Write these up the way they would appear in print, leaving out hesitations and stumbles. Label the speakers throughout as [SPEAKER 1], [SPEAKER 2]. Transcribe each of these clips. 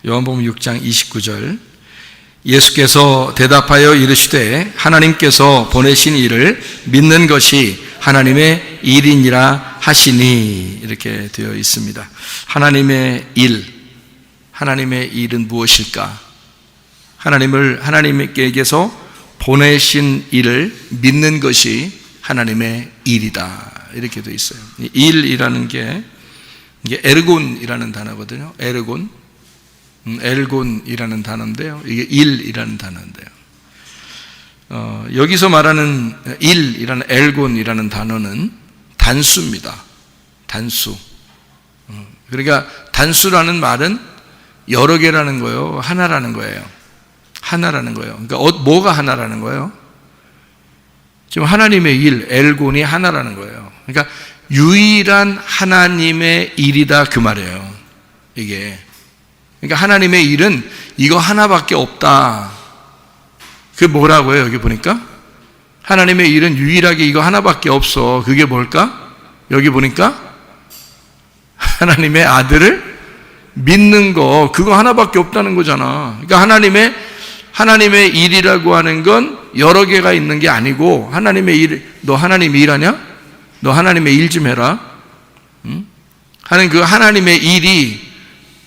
[SPEAKER 1] 요한복음 6장 29절 예수께서 대답하여 이르시되 하나님께서 보내신 이를 믿는 것이 하나님의 일이니라 하시니 이렇게 되어 있습니다. 하나님의 일은 무엇일까? 하나님께서 보내신 일을 믿는 것이 하나님의 일이다 이렇게 되어 있어요. 일이라는 게 이게 에르곤이라는 단어거든요. 엘곤이라는 단어인데요. 이게 일이라는 단어인데요. 여기서 말하는 일이라는 엘곤이라는 단어는 단수입니다. 단수. 그러니까 단수라는 말은 여러 개라는 거예요. 하나라는 거예요. 하나라는 거예요. 그러니까 뭐가 하나라는 거예요? 지금 하나님의 일, 엘곤이 하나라는 거예요. 그러니까 유일한 하나님의 일이다 그 말이에요. 이게. 그러니까 하나님의 일은 이거 하나밖에 없다. 그게 뭐라고요? 여기 보니까 하나님의 일은 유일하게 이거 하나밖에 없어. 그게 뭘까? 여기 보니까 하나님의 아들을 믿는 거 그거 하나밖에 없다는 거잖아. 그러니까 하나님의 일이라고 하는 건 여러 개가 있는 게 아니고 하나님의 일, 너 하나님 일하냐? 너 하나님의 일 좀 해라. 하는 그 하나님의 일이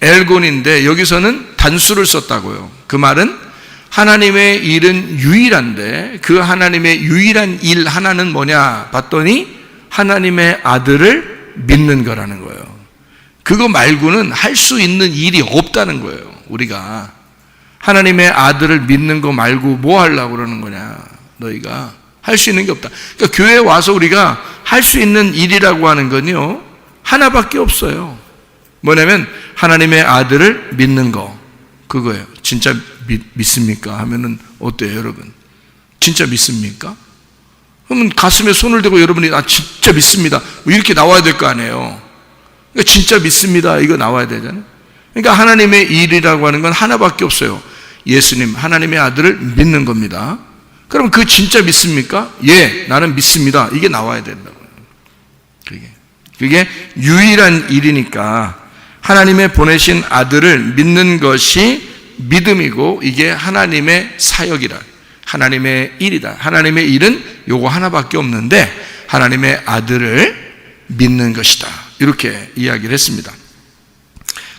[SPEAKER 1] 엘곤인데 여기서는 단수를 썼다고요. 그 말은 하나님의 일은 유일한데 그 하나님의 유일한 일 하나는 뭐냐 봤더니 하나님의 아들을 믿는 거라는 거예요. 그거 말고는 할 수 있는 일이 없다는 거예요. 우리가 하나님의 아들을 믿는 거 말고 뭐 하려고 그러는 거냐. 너희가 할 수 있는 게 없다. 그러니까 교회에 와서 우리가 할 수 있는 일이라고 하는 건요 하나밖에 없어요. 뭐냐면 하나님의 아들을 믿는 거 그거예요. 진짜 믿습니까? 하면은 어때요 여러분? 진짜 믿습니까? 그러면 가슴에 손을 대고 여러분이 진짜 믿습니다 이렇게 나와야 될 거 아니에요. 그러니까 진짜 믿습니다 이거 나와야 되잖아요. 그러니까 하나님의 일이라고 하는 건 하나밖에 없어요. 예수님 하나님의 아들을 믿는 겁니다. 그럼 그 진짜 믿습니까? 예, 나는 믿습니다 이게 나와야 된다고요. 그게 유일한 일이니까 하나님의 보내신 아들을 믿는 것이 믿음이고 이게 하나님의 사역이라 하나님의 일이다. 하나님의 일은 요거 하나밖에 없는데 하나님의 아들을 믿는 것이다 이렇게 이야기를 했습니다.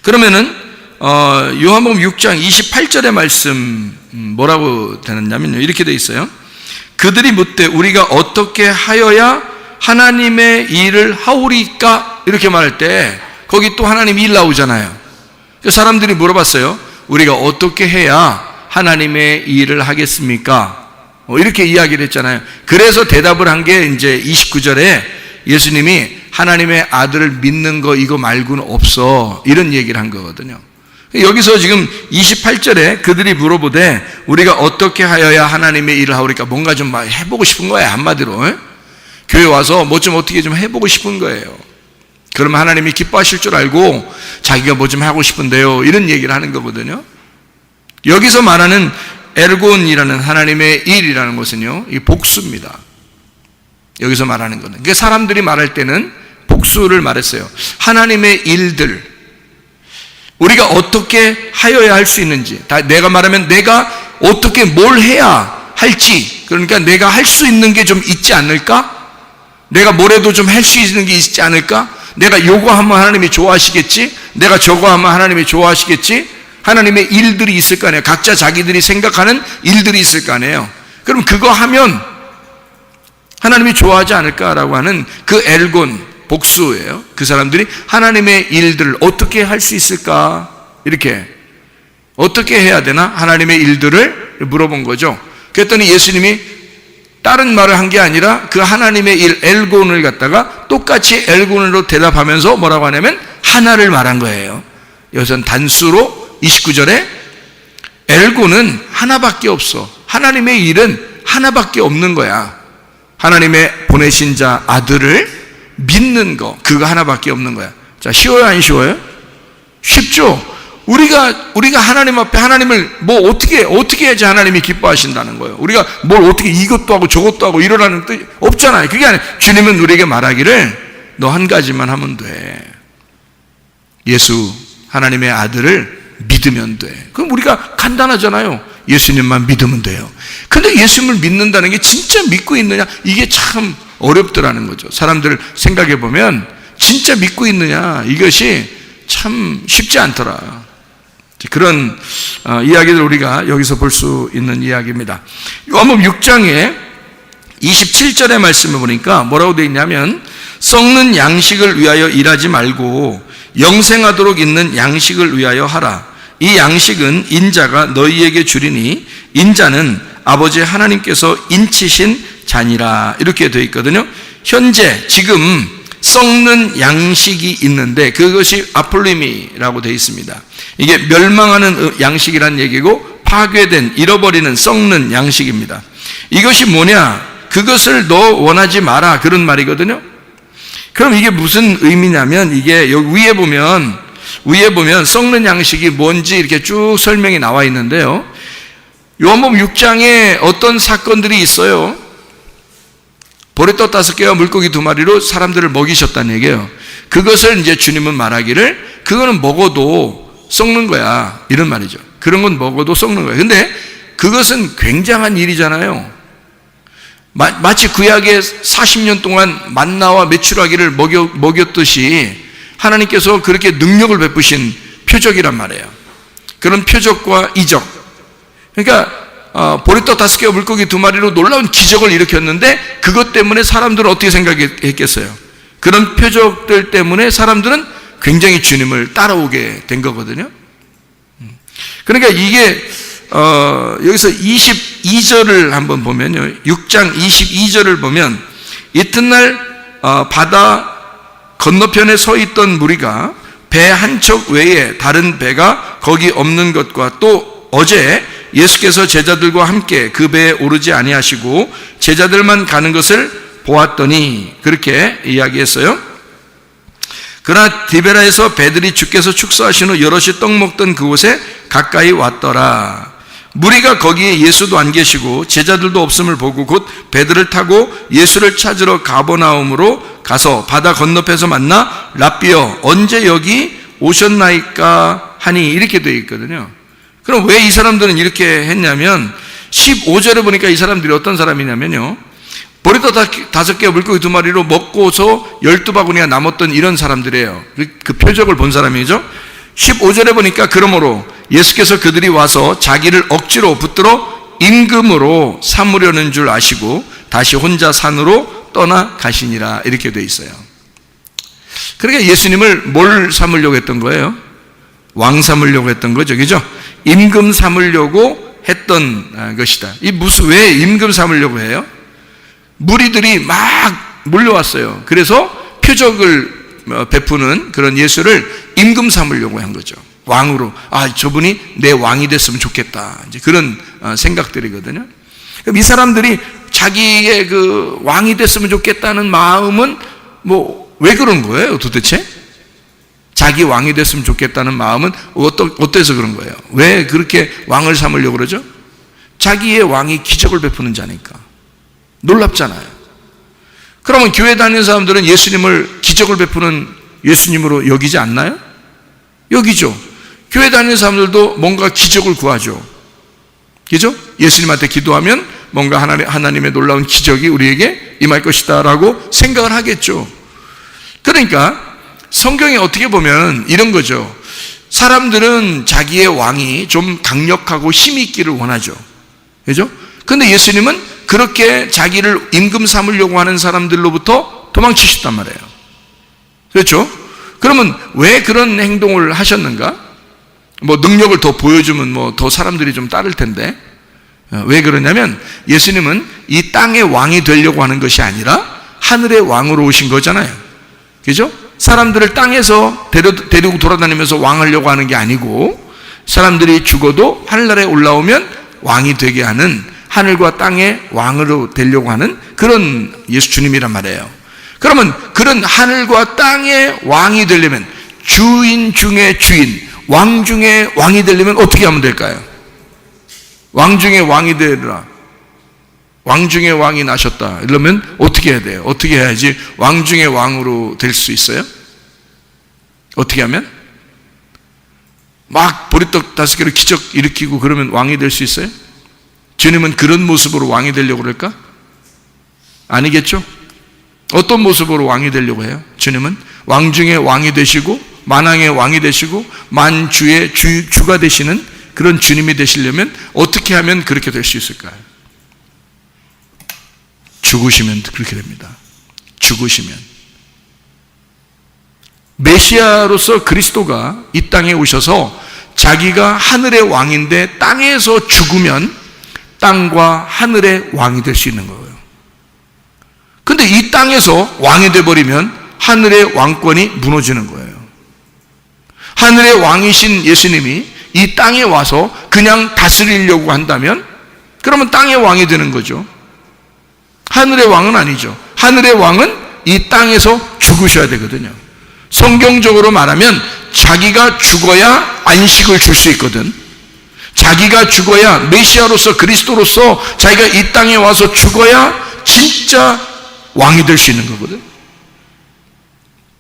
[SPEAKER 1] 그러면은 요한복음 6장 28절의 말씀 뭐라고 되느냐면요 이렇게 돼 있어요. 그들이 묻되 우리가 어떻게 하여야 하나님의 일을 하오리까 이렇게 말할 때 거기 또 하나님 일 나오잖아요. 사람들이 물어봤어요. 우리가 어떻게 해야 하나님의 일을 하겠습니까? 이렇게 이야기를 했잖아요. 그래서 대답을 한 게 이제 29절에 예수님이 하나님의 아들을 믿는 거 이거 말고는 없어 이런 얘기를 한 거거든요. 여기서 지금 28절에 그들이 물어보되 우리가 어떻게 하여야 하나님의 일을 하오리까 뭔가 좀 해보고 싶은 거예요. 한마디로 교회 와서 뭐 좀 어떻게 좀 해보고 싶은 거예요. 그러면 하나님이 기뻐하실 줄 알고 자기가 뭐 좀 하고 싶은데요 이런 얘기를 하는 거거든요. 여기서 말하는 엘곤이라는 하나님의 일이라는 것은요 이 복수입니다. 여기서 말하는 거는 그러니까 사람들이 말할 때는 복수를 말했어요. 하나님의 일들 우리가 어떻게 하여야 할 수 있는지 내가 말하면 내가 어떻게 뭘 해야 할지 그러니까 내가 할 수 있는 게 좀 있지 않을까? 내가 뭐래도 좀 할 수 있는 게 있지 않을까? 내가 요거 하면 하나님이 좋아하시겠지? 내가 저거 하면 하나님이 좋아하시겠지? 하나님의 일들이 있을 거 아니에요. 각자 자기들이 생각하는 일들이 있을 거 아니에요. 그럼 그거 하면 하나님이 좋아하지 않을까라고 하는 그 엘곤 복수예요. 그 사람들이 하나님의 일들을 어떻게 할 수 있을까? 이렇게 어떻게 해야 되나? 하나님의 일들을 물어본 거죠. 그랬더니 예수님이 다른 말을 한 게 아니라 그 하나님의 일 엘곤을 갖다가 똑같이 엘곤으로 대답하면서 뭐라고 하냐면 하나를 말한 거예요. 여기서는 단수로 29절에 엘곤은 하나밖에 없어. 하나님의 일은 하나밖에 없는 거야. 하나님의 보내신 자 아들을 믿는 거 그거 하나밖에 없는 거야. 자, 쉬워요 안 쉬워요? 쉽죠. 우리가 하나님 앞에 하나님을 뭐 어떻게 해야지 하나님이 기뻐하신다는 거예요. 우리가 뭘 어떻게 이것도 하고 저것도 하고 이러라는 뜻 없잖아요. 그게 아니라 주님은 우리에게 말하기를 너 한 가지만 하면 돼. 예수 하나님의 아들을 믿으라. 믿으면 돼. 그럼 우리가 간단하잖아요. 예수님만 믿으면 돼요. 근데 예수님을 믿는다는 게 진짜 믿고 있느냐? 이게 참 어렵더라는 거죠. 사람들 생각해 보면 진짜 믿고 있느냐? 이것이 참 쉽지 않더라. 그런 이야기를 우리가 여기서 볼 수 있는 이야기입니다. 요한복음 6장에 27절의 말씀을 보니까 뭐라고 되어 있냐면, 썩는 양식을 위하여 일하지 말고 영생하도록 있는 양식을 위하여 하라. 이 양식은 인자가 너희에게 주리니 인자는 아버지 하나님께서 인치신 자니라. 이렇게 되어 있거든요. 현재 지금 썩는 양식이 있는데 그것이 아폴리미라고 되어 있습니다. 이게 멸망하는 양식이란 얘기고 파괴된, 잃어버리는, 썩는 양식입니다. 이것이 뭐냐? 그것을 너 원하지 마라, 그런 말이거든요. 그럼 이게 무슨 의미냐면, 이게 여기 위에 보면 썩는 양식이 뭔지 이렇게 쭉 설명이 나와 있는데요. 요한복음 6장에 어떤 사건들이 있어요. 보리떡 5개와 물고기 2마리로 사람들을 먹이셨다는 얘기예요. 그것을 이제 주님은 말하기를 그거는 먹어도 썩는 거야, 이런 말이죠. 그런 건 먹어도 썩는 거야. 근데 그것은 굉장한 일이잖아요. 마치 구약에 40년 동안 만나와 메추라기를 먹였듯이 하나님께서 그렇게 능력을 베푸신 표적이란 말이에요. 그런 표적과 이적. 그러니까 보리떡 5개와 물고기 2마리로 놀라운 기적을 일으켰는데 그것 때문에 사람들은 어떻게 생각했겠어요? 그런 표적들 때문에 사람들은 굉장히 주님을 따라오게 된 거거든요. 그러니까 이게 여기서 22절을 한번 보면요, 6장 22절을 보면, 이튿날 바다 건너편에 서 있던 무리가 배 한 척 외에 다른 배가 거기 없는 것과 또 어제 예수께서 제자들과 함께 그 배에 오르지 아니하시고 제자들만 가는 것을 보았더니, 그렇게 이야기했어요. 그러나 디베라에서 배들이 주께서 축사하신 후 여럿이 떡 먹던 그곳에 가까이 왔더라. 무리가 거기에 예수도 안 계시고 제자들도 없음을 보고 곧 배들을 타고 예수를 찾으러 가버나움으로 가서 바다 건너편에서 만나 랍비여 언제 여기 오셨나이까 하니, 이렇게 되어 있거든요. 그럼 왜 이 사람들은 이렇게 했냐면, 15절에 보니까 이 사람들이 어떤 사람이냐면요, 보리떡 5개와 물고기 2마리로 먹고서 12바구니가 남았던 이런 사람들이에요. 그 표적을 본 사람이죠. 15절에 보니까 그러므로 예수께서 그들이 와서 자기를 억지로 붙들어 임금으로 삼으려는 줄 아시고 다시 혼자 산으로 떠나 가시니라, 이렇게 되어 있어요. 그러니까 예수님을 뭘 삼으려고 했던 거예요? 왕 삼으려고 했던 거죠, 그죠? 임금 삼으려고 했던 것이다. 왜 임금 삼으려고 해요? 무리들이 막 몰려왔어요. 그래서 표적을 베푸는 그런 예수를 임금 삼으려고 한 거죠. 왕으로, 저분이 내 왕이 됐으면 좋겠다, 이제 그런 생각들이거든요. 그럼 이 사람들이 자기의 그 왕이 됐으면 좋겠다는 마음은 왜 그런 거예요, 도대체? 자기 왕이 됐으면 좋겠다는 마음은 어때서 그런 거예요? 왜 그렇게 왕을 삼으려고 그러죠? 자기의 왕이 기적을 베푸는 자니까. 놀랍잖아요. 그러면 교회 다니는 사람들은 예수님을 기적을 베푸는 예수님으로 여기지 않나요? 여기죠. 교회 다니는 사람들도 뭔가 기적을 구하죠. 그죠? 예수님한테 기도하면 뭔가 하나님의 놀라운 기적이 우리에게 임할 것이다 라고 생각을 하겠죠. 그러니까 성경에 어떻게 보면 이런 거죠. 사람들은 자기의 왕이 좀 강력하고 힘이 있기를 원하죠. 그죠? 근데 예수님은 그렇게 자기를 임금 삼으려고 하는 사람들로부터 도망치셨단 말이에요. 그렇죠? 그러면 왜 그런 행동을 하셨는가? 능력을 더 보여주면 더 사람들이 좀 따를 텐데. 왜 그러냐면 예수님은 이 땅의 왕이 되려고 하는 것이 아니라 하늘의 왕으로 오신 거잖아요. 그죠? 사람들을 땅에서 데리고 돌아다니면서 왕하려고 하는 게 아니고, 사람들이 죽어도 하늘나라에 올라오면 왕이 되게 하는, 하늘과 땅의 왕으로 되려고 하는 그런 예수 주님이란 말이에요. 그러면 그런 하늘과 땅의 왕이 되려면, 주인 중에 주인, 왕 중에 왕이 되려면 어떻게 하면 될까요? 왕 중에 왕이 되리라. 왕 중에 왕이 나셨다. 이러면 어떻게 해야 돼요? 어떻게 해야지 왕 중에 왕으로 될 수 있어요? 어떻게 하면? 막 보리떡 5개로 기적 일으키고 그러면 왕이 될 수 있어요? 주님은 그런 모습으로 왕이 되려고 그럴까? 아니겠죠? 어떤 모습으로 왕이 되려고 해요? 주님은 왕 중에 왕이 되시고 만왕의 왕이 되시고 만주의 주가 되시는 그런 주님이 되시려면 어떻게 하면 그렇게 될 수 있을까요? 죽으시면 그렇게 됩니다. 죽으시면. 메시아로서 그리스도가 이 땅에 오셔서 자기가 하늘의 왕인데 땅에서 죽으면 땅과 하늘의 왕이 될 수 있는 거예요. 근데 이 땅에서 왕이 돼버리면 하늘의 왕권이 무너지는 거예요. 하늘의 왕이신 예수님이 이 땅에 와서 그냥 다스리려고 한다면 그러면 땅의 왕이 되는 거죠. 하늘의 왕은 아니죠. 하늘의 왕은 이 땅에서 죽으셔야 되거든요. 성경적으로 말하면 자기가 죽어야 안식을 줄 수 있거든. 자기가 죽어야, 메시아로서 그리스도로서 자기가 이 땅에 와서 죽어야 진짜 왕이 될 수 있는 거거든.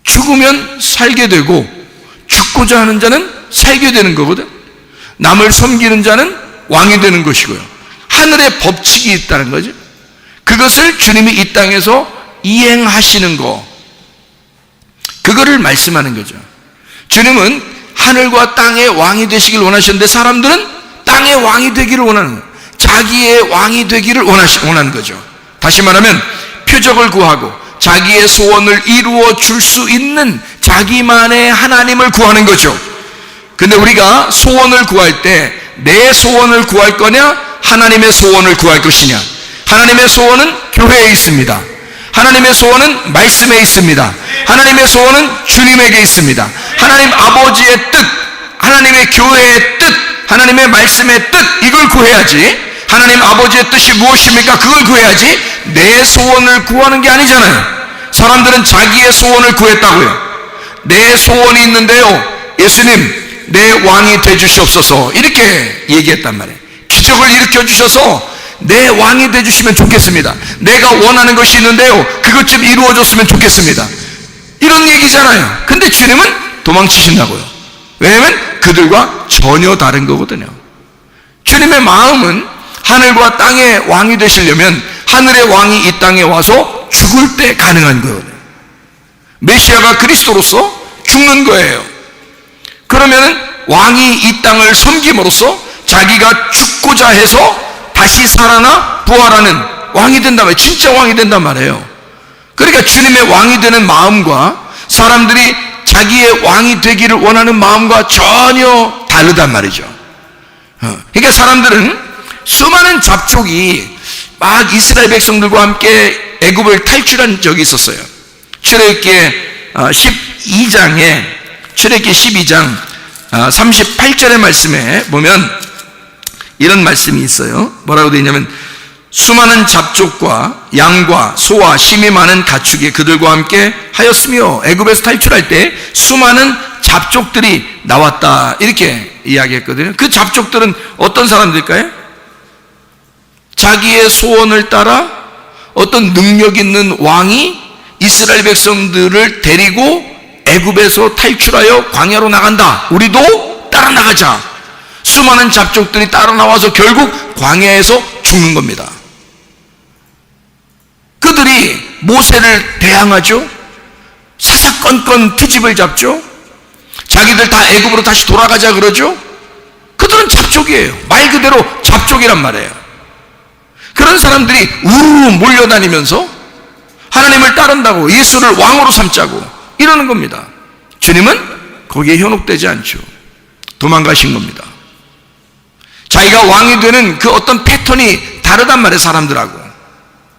[SPEAKER 1] 죽으면 살게 되고 죽고자 하는 자는 살게 되는 거거든. 남을 섬기는 자는 왕이 되는 것이고요. 하늘의 법칙이 있다는 거죠. 그것을 주님이 이 땅에서 이행하시는 거, 그거를 말씀하는 거죠. 주님은 하늘과 땅의 왕이 되시길 원하셨는데 사람들은 땅의 왕이 되기를 원하는 거예요. 자기의 왕이 되기를 원하는 거죠. 다시 말하면 표적을 구하고 자기의 소원을 이루어 줄 수 있는 자기만의 하나님을 구하는 거죠. 근데 우리가 소원을 구할 때 내 소원을 구할 거냐, 하나님의 소원을 구할 것이냐? 하나님의 소원은 교회에 있습니다. 하나님의 소원은 말씀에 있습니다. 하나님의 소원은 주님에게 있습니다. 하나님 아버지의 뜻, 하나님의 교회의 뜻, 하나님의 말씀의 뜻, 이걸 구해야지. 하나님 아버지의 뜻이 무엇입니까? 그걸 구해야지. 내 소원을 구하는 게 아니잖아요. 사람들은 자기의 소원을 구했다고요. 내 소원이 있는데요, 예수님 내 왕이 되주시옵소서, 이렇게 얘기했단 말이에요. 기적을 일으켜 주셔서 내 왕이 되주시면 좋겠습니다. 내가 원하는 것이 있는데요, 그것 좀 이루어졌으면 좋겠습니다, 이런 얘기잖아요. 근데 주님은 도망치신다고요. 왜냐하면 그들과 전혀 다른 거거든요. 주님의 마음은 하늘과 땅의 왕이 되시려면 하늘의 왕이 이 땅에 와서 죽을 때 가능한 거거든요. 메시아가 그리스도로서 죽는 거예요. 그러면 왕이 이 땅을 섬김으로써 자기가 죽고자 해서 다시 살아나 부활하는 왕이 된단 말이에요. 진짜 왕이 된단 말이에요. 그러니까 주님의 왕이 되는 마음과 사람들이 자기의 왕이 되기를 원하는 마음과 전혀 다르단 말이죠. 그러니까 사람들은 수많은 잡족이 막 이스라엘 백성들과 함께 애굽을 탈출한 적이 있었어요. 출애굽기 12장에 출애굽기 12장 38절의 말씀에 보면 이런 말씀이 있어요. 뭐라고 되어 있냐면, 수많은 잡족과 양과 소와 심이 많은 가축이 그들과 함께 하였으며, 애굽에서 탈출할 때 수많은 잡족들이 나왔다, 이렇게 이야기했거든요. 그 잡족들은 어떤 사람들일까요? 자기의 소원을 따라 어떤 능력 있는 왕이 이스라엘 백성들을 데리고 애굽에서 탈출하여 광야로 나간다, 우리도 따라 나가자. 수많은 잡족들이 따라 나와서 결국 광야에서 죽는 겁니다. 그들이 모세를 대항하죠. 사사건건 트집을 잡죠. 자기들 다 애굽으로 다시 돌아가자 그러죠. 그들은 잡족이에요. 말 그대로 잡족이란 말이에요. 그런 사람들이 우르르 몰려다니면서 하나님을 따른다고, 예수를 왕으로 삼자고 이러는 겁니다. 주님은 거기에 현혹되지 않죠. 도망가신 겁니다. 자기가 왕이 되는 그 어떤 패턴이 다르단 말이에요, 사람들하고.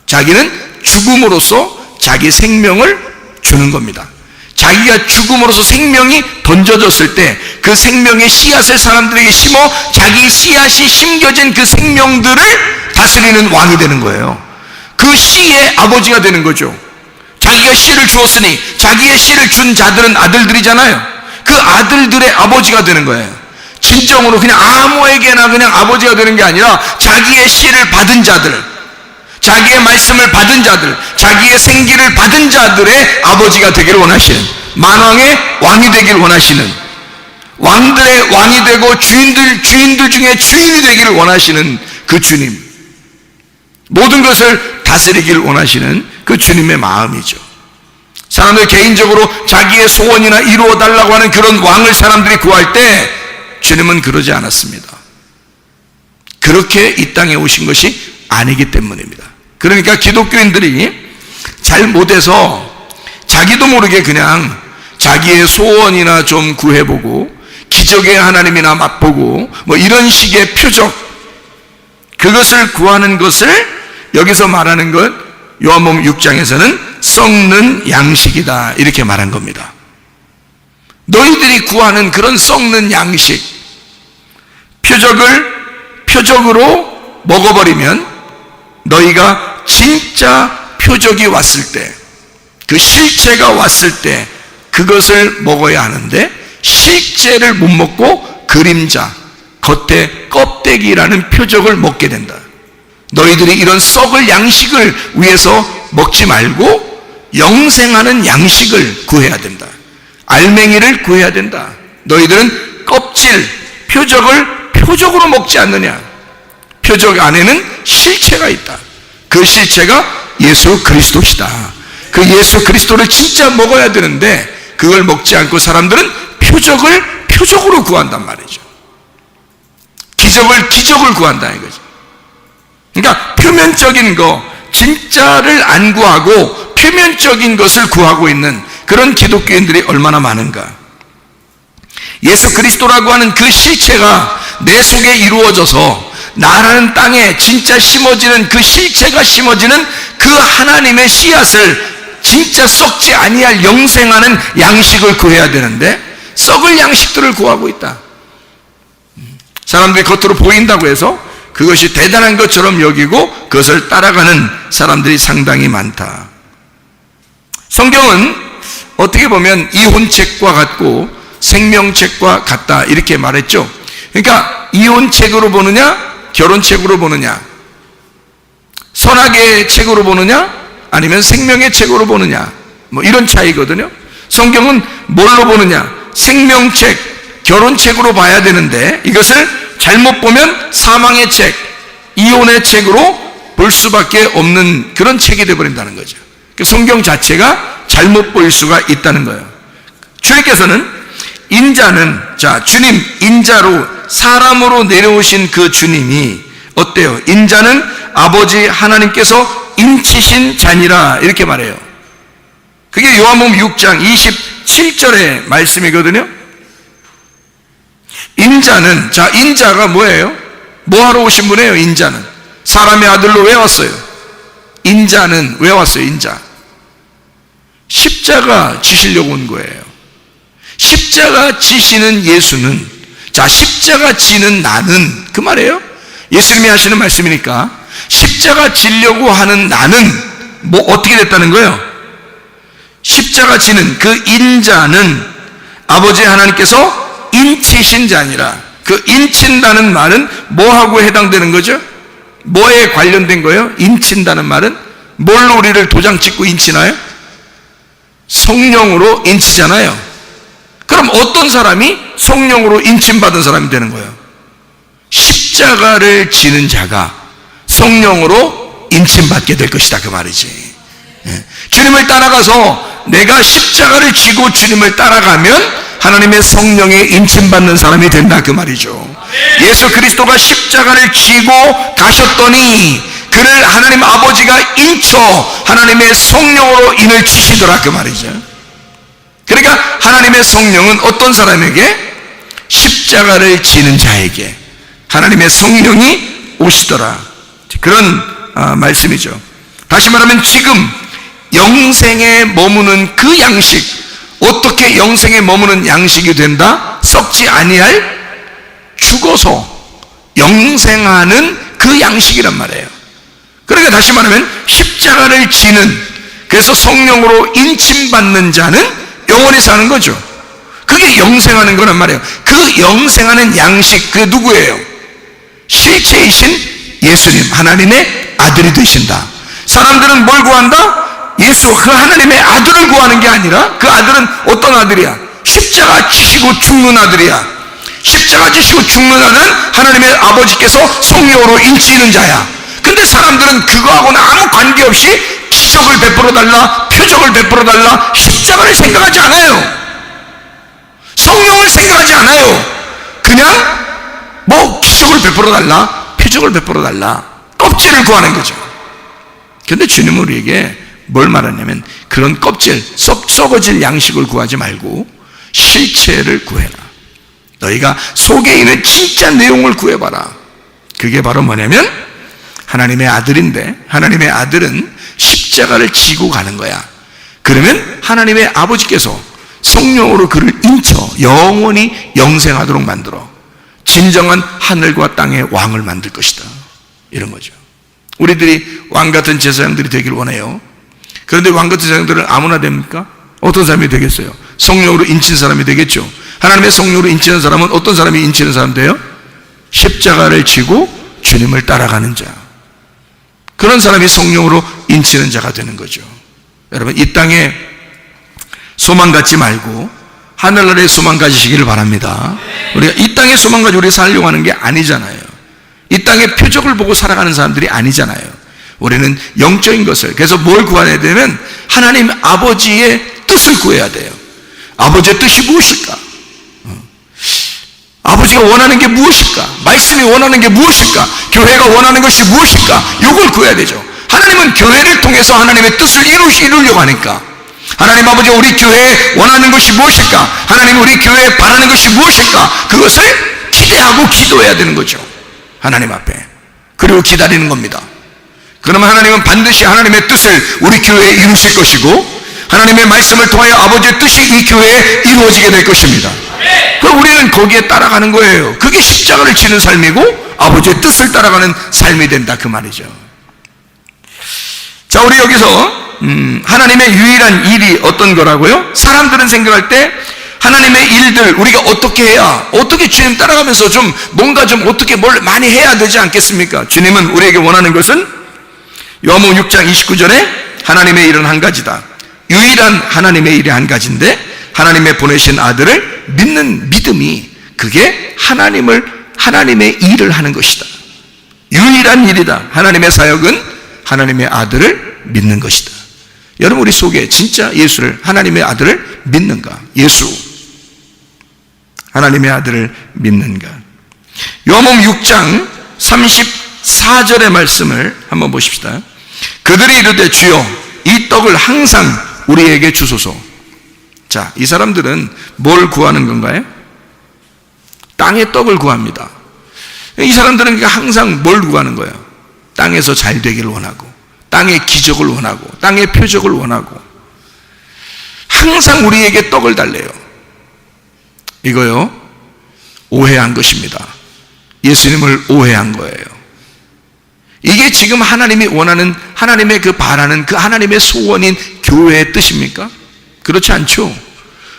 [SPEAKER 1] 자기는 죽음으로써 자기 생명을 주는 겁니다. 자기가 죽음으로써 생명이 던져졌을 때 그 생명의 씨앗을 사람들에게 심어 자기 씨앗이 심겨진 그 생명들을 다스리는 왕이 되는 거예요. 그 씨의 아버지가 되는 거죠. 자기가 씨를 주었으니 자기의 씨를 준 자들은 아들들이잖아요. 그 아들들의 아버지가 되는 거예요. 진정으로 그냥 아무에게나 그냥 아버지가 되는 게 아니라 자기의 씨를 받은 자들, 자기의 말씀을 받은 자들, 자기의 생기를 받은 자들의 아버지가 되기를 원하시는, 만왕의 왕이 되기를 원하시는, 왕들의 왕이 되고 주인들 중에 주인이 되기를 원하시는 그 주님, 모든 것을 다스리기를 원하시는 그 주님의 마음이죠. 사람들 개인적으로 자기의 소원이나 이루어달라고 하는 그런 왕을 사람들이 구할 때 주님은 그러지 않았습니다. 그렇게 이 땅에 오신 것이 아니기 때문입니다. 그러니까 기독교인들이 잘못해서 자기도 모르게 그냥 자기의 소원이나 좀 구해보고 기적의 하나님이나 맛보고 뭐 이런 식의 표적, 그것을 구하는 것을 여기서 말하는 것, 요한복음 6장에서는 썩는 양식이다 이렇게 말한 겁니다. 너희들이 구하는 그런 썩는 양식, 표적으로 먹어버리면 너희가 진짜 표적이 왔을 때, 그 실체가 왔을 때 그것을 먹어야 하는데 실제를 못 먹고 그림자, 겉에 껍데기라는 표적을 먹게 된다. 너희들이 이런 썩을 양식을 위해서 먹지 말고 영생하는 양식을 구해야 된다. 알맹이를 구해야 된다. 너희들은 껍질, 표적을 표적으로 먹지 않느냐. 표적 안에는 실체가 있다. 그 실체가 예수 그리스도시다. 그 예수 그리스도를 진짜 먹어야 되는데 그걸 먹지 않고 사람들은 표적을 표적으로 구한단 말이죠. 기적을 구한다 이거죠. 그러니까 표면적인 거, 진짜를 안 구하고 표면적인 것을 구하고 있는 그런 기독교인들이 얼마나 많은가. 예수 그리스도라고 하는 그 실체가 내 속에 이루어져서 나라는 땅에 진짜 심어지는 그 실체가 심어지는 그 하나님의 씨앗을 진짜 썩지 아니할 영생하는 양식을 구해야 되는데 썩을 양식들을 구하고 있다. 사람들이 겉으로 보인다고 해서 그것이 대단한 것처럼 여기고 그것을 따라가는 사람들이 상당히 많다. 성경은 어떻게 보면 이혼책과 같고 생명책과 같다 이렇게 말했죠. 그러니까 이혼책으로 보느냐 결혼책으로 보느냐, 선악의 책으로 보느냐 아니면 생명의 책으로 보느냐, 뭐 이런 차이거든요. 성경은 뭘로 보느냐, 생명책, 결혼책으로 봐야 되는데 이것을 잘못 보면 사망의 책, 이혼의 책으로 볼 수밖에 없는 그런 책이 되어버린다는 거죠. 성경 자체가 잘못 보일 수가 있다는 거예요. 주님께서는 인자는, 자, 주님, 인자로 사람으로 내려오신 그 주님이 어때요? 인자는 아버지 하나님께서 인치신 자니라 이렇게 말해요. 그게 요한복음 6장 27절의 말씀이거든요. 인자는, 자, 인자가 뭐예요? 뭐하러 오신 분이에요? 인자는 사람의 아들로 왜 왔어요? 인자는 왜 왔어요? 인자 십자가 지시려고 온 거예요. 십자가 지시는 예수는, 자, 십자가 지는 나는, 그 말이에요. 예수님이 하시는 말씀이니까 십자가 지려고 하는 나는 뭐 어떻게 됐다는 거예요? 십자가 지는 그 인자는 아버지 하나님께서 인치신 자니라. 그 인친다는 말은 뭐하고 해당되는 거죠? 뭐에 관련된 거예요? 인친다는 말은 뭘로 우리를 도장 찍고 인치나요? 성령으로 인치잖아요. 그럼 어떤 사람이 성령으로 인침받은 사람이 되는 거예요? 십자가를 지는 자가 성령으로 인침받게 될 것이다 그 말이지. 주님을 따라가서 내가 십자가를 지고 주님을 따라가면 하나님의 성령에 인침받는 사람이 된다 그 말이죠. 예수 그리스도가 십자가를 지고 가셨더니 그를 하나님 아버지가 인쳐 하나님의 성령으로 인을 주시더라 그 말이죠. 그러니까 하나님의 성령은 어떤 사람에게? 십자가를 지는 자에게 하나님의 성령이 오시더라, 그런 말씀이죠. 다시 말하면 지금 영생에 머무는 그 양식, 어떻게 영생에 머무는 양식이 된다? 썩지 아니할, 죽어서 영생하는 그 양식이란 말이에요. 그러니까 다시 말하면 십자가를 지는, 그래서 성령으로 인침받는 자는 영원히 사는 거죠. 그게 영생하는 거란 말이에요. 그 영생하는 양식, 그게 누구예요? 실체이신 예수님, 하나님의 아들이 되신다. 사람들은 뭘 구한다? 예수, 그 하나님의 아들을 구하는 게 아니라 그 아들은 어떤 아들이야? 십자가 지시고 죽는 아들이야. 십자가 지시고 죽는 아들은 하나님의 아버지께서 성령으로 인치는 자야. 근데 사람들은 그거하고는 아무 관계없이 기적을 베풀어 달라, 표적을 베풀어 달라, 십자가를 생각하지 않아요. 성령을 생각하지 않아요. 그냥 뭐 기적을 베풀어 달라, 표적을 베풀어 달라, 껍질을 구하는 거죠. 근데 주님은 우리에게 뭘 말하냐면 그런 껍질, 썩어질 양식을 구하지 말고 실체를 구해라. 너희가 속에 있는 진짜 내용을 구해봐라. 그게 바로 뭐냐면 하나님의 아들인데, 하나님의 아들은 십자가를 지고 가는 거야. 그러면 하나님의 아버지께서 성령으로 그를 인쳐 영원히 영생하도록 만들어 진정한 하늘과 땅의 왕을 만들 것이다. 이런 거죠. 우리들이 왕같은 제사장들이 되길 원해요. 그런데 왕같은 제사장들은 아무나 됩니까? 어떤 사람이 되겠어요? 성령으로 인친 사람이 되겠죠. 하나님의 성령으로 인치는 사람은 어떤 사람이 인치는 사람 돼요? 십자가를 지고 주님을 따라가는 자. 그런 사람이 성령으로 인치는 자가 되는 거죠. 여러분, 이 땅에 소망 갖지 말고 하늘나라에 소망 가지시기를 바랍니다. 우리가 이 땅에 소망 가지고 우리가 살려고 하는 게 아니잖아요. 이 땅의 표적을 보고 살아가는 사람들이 아니잖아요. 우리는 영적인 것을, 그래서 뭘 구해야 되면 하나님 아버지의 뜻을 구해야 돼요. 아버지의 뜻이 무엇일까? 아버지가 원하는 게 무엇일까? 말씀이 원하는 게 무엇일까? 교회가 원하는 것이 무엇일까? 이걸 구해야 되죠. 하나님은 교회를 통해서 하나님의 뜻을 이루려고 하니까, 하나님 아버지 우리 교회에 원하는 것이 무엇일까? 하나님 우리 교회에 바라는 것이 무엇일까? 그것을 기대하고 기도해야 되는 거죠. 하나님 앞에. 그리고 기다리는 겁니다. 그러면 하나님은 반드시 하나님의 뜻을 우리 교회에 이루실 것이고, 하나님의 말씀을 통하여 아버지의 뜻이 이 교회에 이루어지게 될 것입니다. 그럼 우리는 거기에 따라가는 거예요. 그게 십자가를 지는 삶이고 아버지의 뜻을 따라가는 삶이 된다, 그 말이죠. 자, 우리 여기서 하나님의 유일한 일이 어떤 거라고요? 사람들은 생각할 때 하나님의 일들 우리가 어떻게 해야, 어떻게 주님 따라가면서 좀 뭔가 좀 어떻게 뭘 많이 해야 되지 않겠습니까? 주님은 우리에게 원하는 것은 요한복음 6장 29절에 하나님의 일은 한 가지다. 유일한 하나님의 일이 한 가지인데, 하나님의 보내신 아들을 믿는 믿음이, 그게 하나님의 일을 하는 것이다. 유일한 일이다. 하나님의 사역은 하나님의 아들을 믿는 것이다. 여러분, 우리 속에 진짜 예수를, 하나님의 아들을 믿는가? 예수, 하나님의 아들을 믿는가? 요한복음 6장 34절의 말씀을 한번 보십시다. 그들이 이르되 주여 이 떡을 항상 우리에게 주소서. 자, 이 사람들은 뭘 구하는 건가요? 땅의 떡을 구합니다. 이 사람들은 항상 뭘 구하는 거예요? 땅에서 잘 되기를 원하고, 땅의 기적을 원하고, 땅의 표적을 원하고, 항상 우리에게 떡을 달래요. 이거요, 오해한 것입니다. 예수님을 오해한 거예요. 이게 지금 하나님이 원하는, 하나님의 그 바라는 그 하나님의 소원인 교회의 뜻입니까? 그렇지 않죠.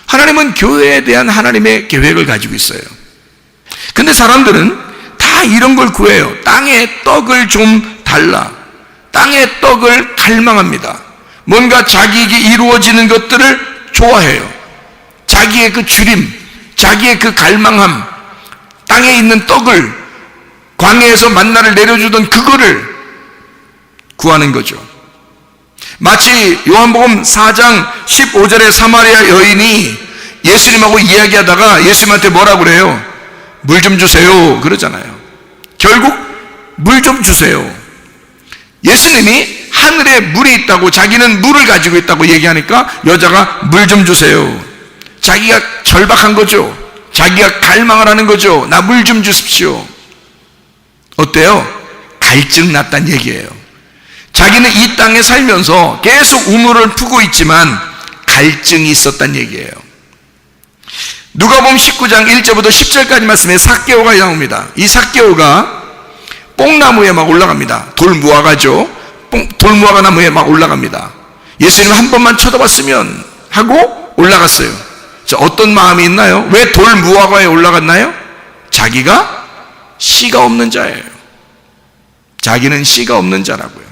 [SPEAKER 1] 하나님은 교회에 대한 하나님의 계획을 가지고 있어요. 근데 사람들은 다 이런 걸 구해요. 땅의 떡을 좀 달라. 땅의 떡을 갈망합니다. 뭔가 자기에게 이루어지는 것들을 좋아해요. 자기의 그 주림, 자기의 그 갈망함, 땅에 있는 떡을, 광야에서 만나를 내려주던 그거를 구하는 거죠. 마치 요한복음 4장 15절에 사마리아 여인이 예수님하고 이야기하다가 예수님한테 뭐라고 그래요? 물 좀 주세요 그러잖아요. 결국 물 좀 주세요. 예수님이 하늘에 물이 있다고, 자기는 물을 가지고 있다고 얘기하니까 여자가 물 좀 주세요. 자기가 절박한 거죠. 자기가 갈망을 하는 거죠. 나 물 좀 주십시오. 어때요? 갈증 났단 얘기예요. 자기는 이 땅에 살면서 계속 우물을 푸고 있지만 갈증이 있었단 얘기예요. 누가복음 19장 1절부터 10절까지 말씀에 삭개오가 나옵니다. 이 삭개오가 뽕나무에 막 올라갑니다. 돌무화과죠. 돌무화과 나무에 막 올라갑니다. 예수님 한 번만 쳐다봤으면 하고 올라갔어요. 자, 어떤 마음이 있나요? 왜 돌무화과에 올라갔나요? 자기가 씨가 없는 자예요. 자기는 씨가 없는 자라고요.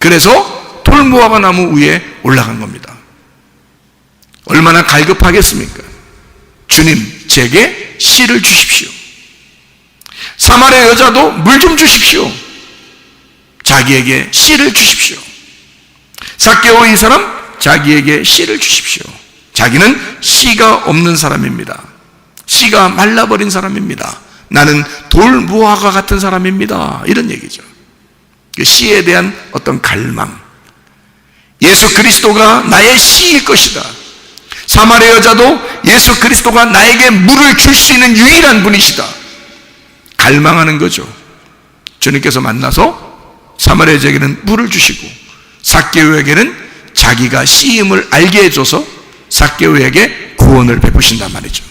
[SPEAKER 1] 그래서 돌무화과 나무 위에 올라간 겁니다. 얼마나 갈급하겠습니까? 주님, 제게 씨를 주십시오. 사마리아 여자도 물 좀 주십시오. 자기에게 씨를 주십시오. 삭개오 이 사람, 자기에게 씨를 주십시오. 자기는 씨가 없는 사람입니다. 씨가 말라버린 사람입니다. 나는 돌무화과 같은 사람입니다. 이런 얘기죠. 씨에 대한 어떤 갈망. 예수 그리스도가 나의 씨일 것이다. 사마리아 여자도 예수 그리스도가 나에게 물을 줄 수 있는 유일한 분이시다. 갈망하는 거죠. 주님께서 만나서 사마리아 여자에게는 물을 주시고 삭개오에게는 자기가 씨임을 알게 해줘서 삭개오에게 구원을 베푸신단 말이죠.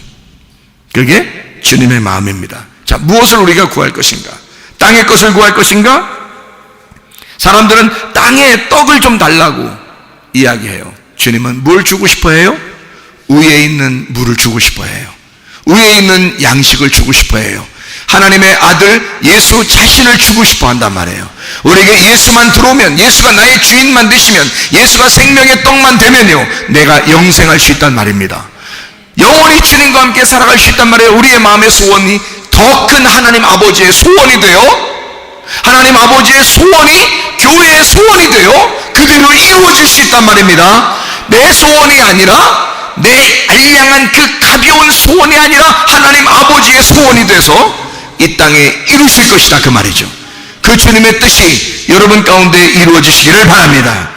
[SPEAKER 1] 그게 주님의 마음입니다. 자, 무엇을 우리가 구할 것인가? 땅의 것을 구할 것인가? 사람들은 땅의 떡을 좀 달라고 이야기해요. 주님은 뭘 주고 싶어 해요? 위에 있는 물을 주고 싶어 해요. 위에 있는 양식을 주고 싶어 해요. 하나님의 아들 예수 자신을 주고 싶어 한단 말이에요. 우리에게 예수만 들어오면, 예수가 나의 주인만 되시면, 예수가 생명의 떡만 되면요, 내가 영생할 수 있단 말입니다. 영원히 주님과 함께 살아갈 수 있단 말이에요. 우리의 마음의 소원이 더 큰 하나님 아버지의 소원이 되어, 하나님 아버지의 소원이 교회의 소원이 되어 그대로 이루어질 수 있단 말입니다. 내 소원이 아니라, 내 알량한 그 가벼운 소원이 아니라 하나님 아버지의 소원이 돼서 이 땅에 이루실 것이다, 그 말이죠. 그 주님의 뜻이 여러분 가운데 이루어지시기를 바랍니다.